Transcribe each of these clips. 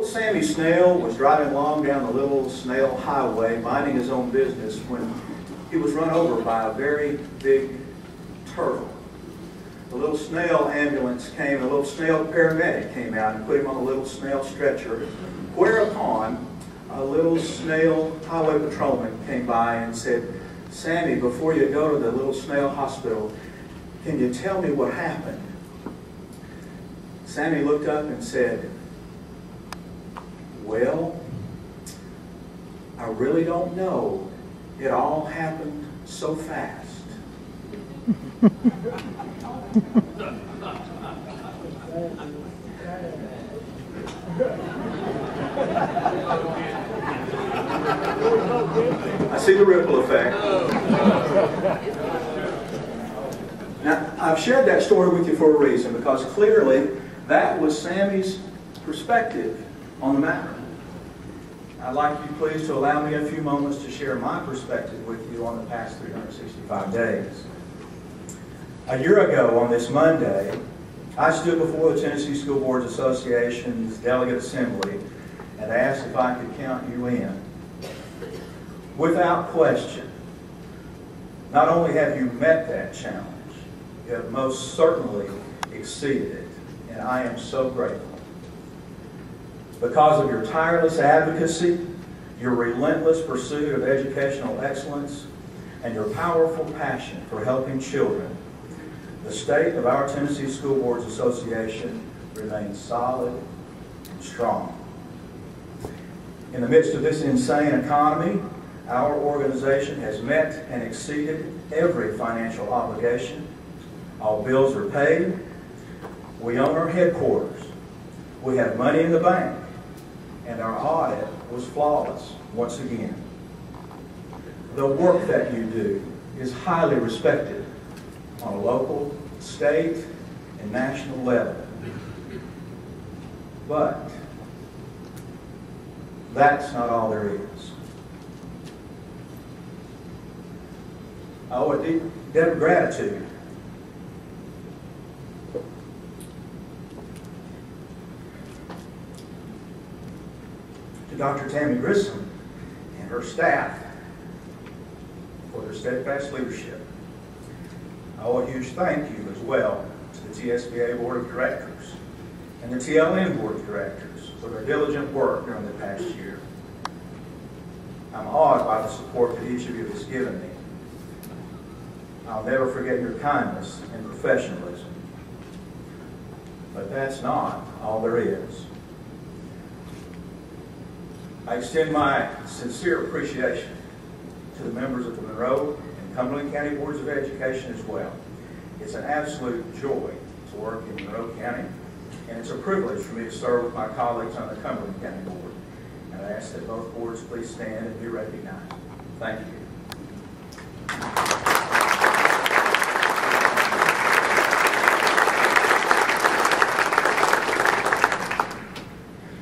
Sammy Snail was driving along down the little snail highway, minding his own business, when he was run over by a very big turtle. The little snail ambulance came, and a little snail paramedic came out and put him on a little snail stretcher, whereupon a little snail highway patrolman came by and said, "Sammy, before you go to the little snail hospital, can you tell me what happened?" Sammy looked up and said, "Well, I really don't know. It all happened so fast." I see the ripple effect. Now, I've shared that story with you for a reason, because clearly that was Sammy's perspective on the matter. I'd like you please to allow me a few moments to share my perspective with you on the past 365 days. A year ago on this Monday, I stood before the Tennessee School Boards Association's Delegate Assembly and asked if I could count you in. Without question, not only have you met that challenge, you have most certainly exceeded it, and I am so grateful. Because of your tireless advocacy, your relentless pursuit of educational excellence, and your powerful passion for helping children, the state of our Tennessee School Boards Association remains solid and strong. In the midst of this insane economy, our organization has met and exceeded every financial obligation. All bills are paid. We own our headquarters. We have money in the bank. And our audit was flawless once again. The work that you do is highly respected on a local, state, and national level. But that's not all there is. I owe a deep debt of gratitude to Dr. Tammy Grissom and her staff for their steadfast leadership. I owe a huge thank you as well to the Tsba Board of Directors and the TLN Board of Directors for their diligent work during the past year. I'm awed by the support that each of you has given me. I'll never forget your kindness and professionalism. But that's not all there is. I extend my sincere appreciation to the members of the Monroe and Cumberland County Boards of Education as well. It's an absolute joy to work in Monroe County, and it's a privilege for me to serve with my colleagues on the Cumberland County Board. And I ask that both boards please stand and be recognized. Thank you.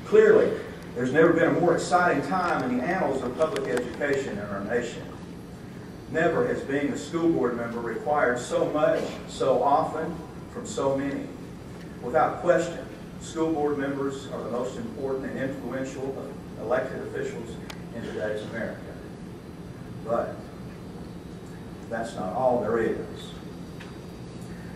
Clearly, there's never been a more exciting time in the annals of public education in our nation. Never has being a school board member required so much, so often, from so many. Without question, school board members are the most important and influential elected officials in today's America. But that's not all there is.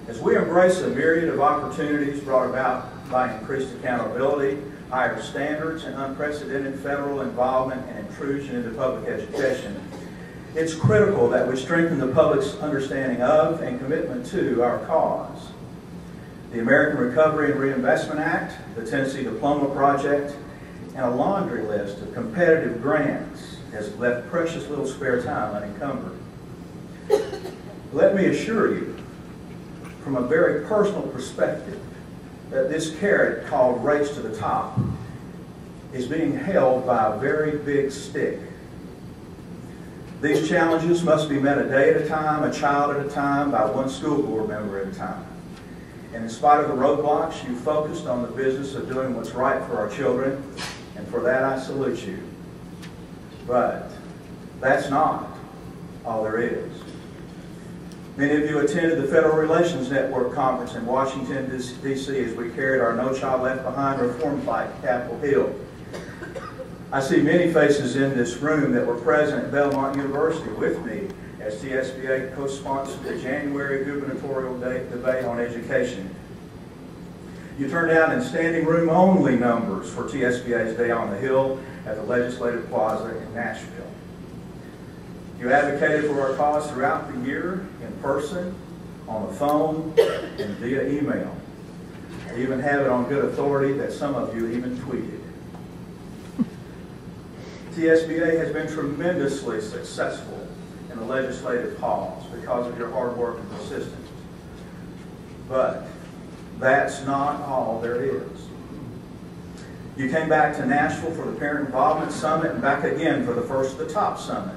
As we embrace a myriad of opportunities brought about by increased accountability, higher standards, and unprecedented federal involvement and intrusion into public education, it's critical that we strengthen the public's understanding of and commitment to our cause. The American Recovery and Reinvestment Act, the Tennessee Diploma Project, and a laundry list of competitive grants has left precious little spare time unencumbered. Let me assure you, from a very personal perspective, that this carrot called Race to the Top is being held by a very big stick. These challenges must be met a day at a time, a child at a time, by one school board member at a time. And in spite of the roadblocks, you focused on the business of doing what's right for our children, and for that I salute you. But that's not all there is. Many of you attended the Federal Relations Network Conference in Washington, D.C. as we carried our No Child Left Behind reform fight to Capitol Hill. I see many faces in this room that were present at Belmont University with me as TSBA co-sponsored the January gubernatorial debate on education. You turned out in standing room only numbers for TSBA's Day on the Hill at the Legislative Plaza in Nashville. You advocated for our cause throughout the year, in person, on the phone, and via email. I even have it on good authority that some of you even tweeted. TSBA has been tremendously successful in the legislative halls because of your hard work and persistence. But that's not all there is. You came back to Nashville for the Parent Involvement Summit and back again for the First at the Top Summit.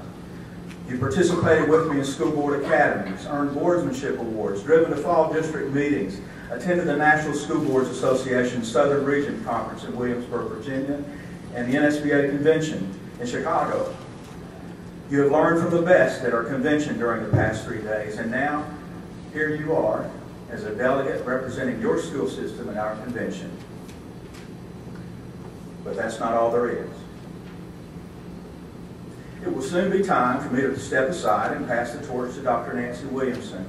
You participated with me in school board academies, earned boardsmanship awards, driven to fall district meetings, attended the National School Boards Association Southern Region Conference in Williamsburg, Virginia, and the NSBA Convention in Chicago. You have learned from the best at our convention during the past 3 days, and now here you are as a delegate representing your school system in our convention. But that's not all there is. It will soon be time for me to step aside and pass the torch to Dr. Nancy Williamson.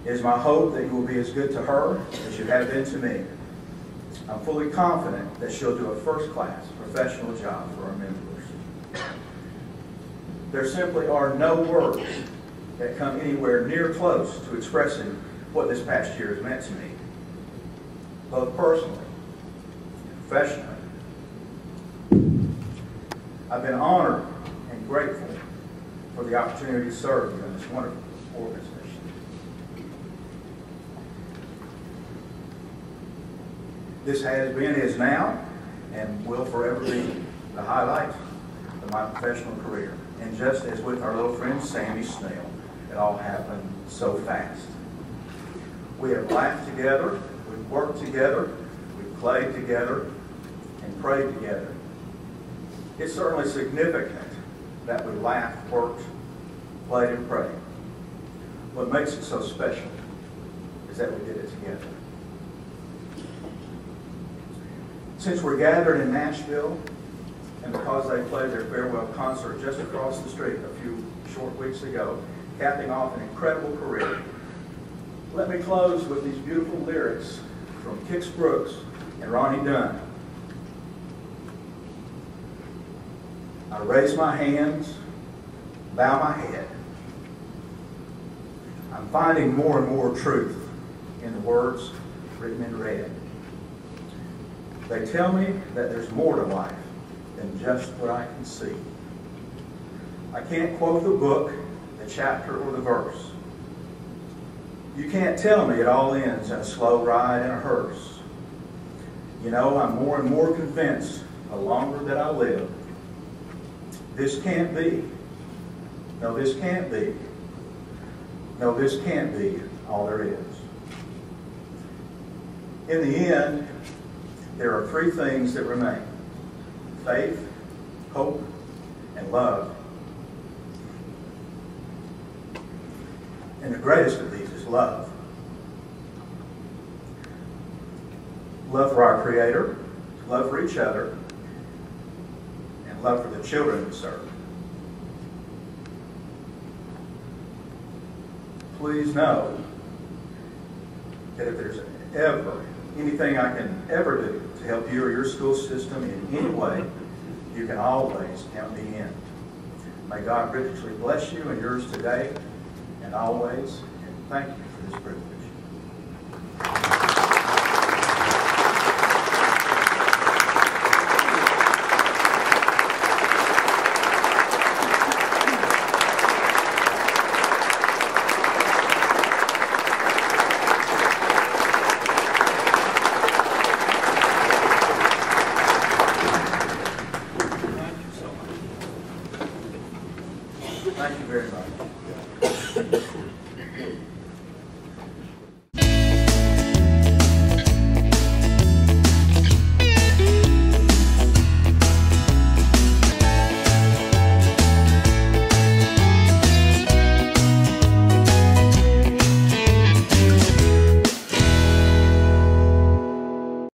It is my hope that you will be as good to her as you have been to me. I'm fully confident that she'll do a first-class professional job for our members. There simply are no words that come anywhere near close to expressing what this past year has meant to me, both personally and professionally. I've been honored and grateful for the opportunity to serve you in this wonderful organization. This has been, is now, and will forever be the highlight of my professional career. And just as with our little friend Sammy Snell, it all happened so fast. We have laughed together, we've worked together, we've played together, and prayed together. It's certainly significant that we laughed, worked, played, and prayed. What makes it so special is that we did it together. Since we're gathered in Nashville, and because they played their farewell concert just across the street a few short weeks ago, capping off an incredible career, let me close with these beautiful lyrics from Kix Brooks and Ronnie Dunn. I raise my hands, bow my head. I'm finding more and more truth in the words written in red. They tell me that there's more to life than just what I can see. I can't quote the book, the chapter, or the verse. You can't tell me it all ends in a slow ride in a hearse. You know, I'm more and more convinced the longer that I live, this can't be. No, this can't be. No, this can't be all there is. In the end, there are three things that remain: faith, hope, and love. And the greatest of these is love. Love for our Creator, love for each other, and love for the children we serve. Please know that if there's ever anything I can ever do to help you or your school system in any way, you can always count me in. May God richly bless you and yours today and always, and thank you for this privilege.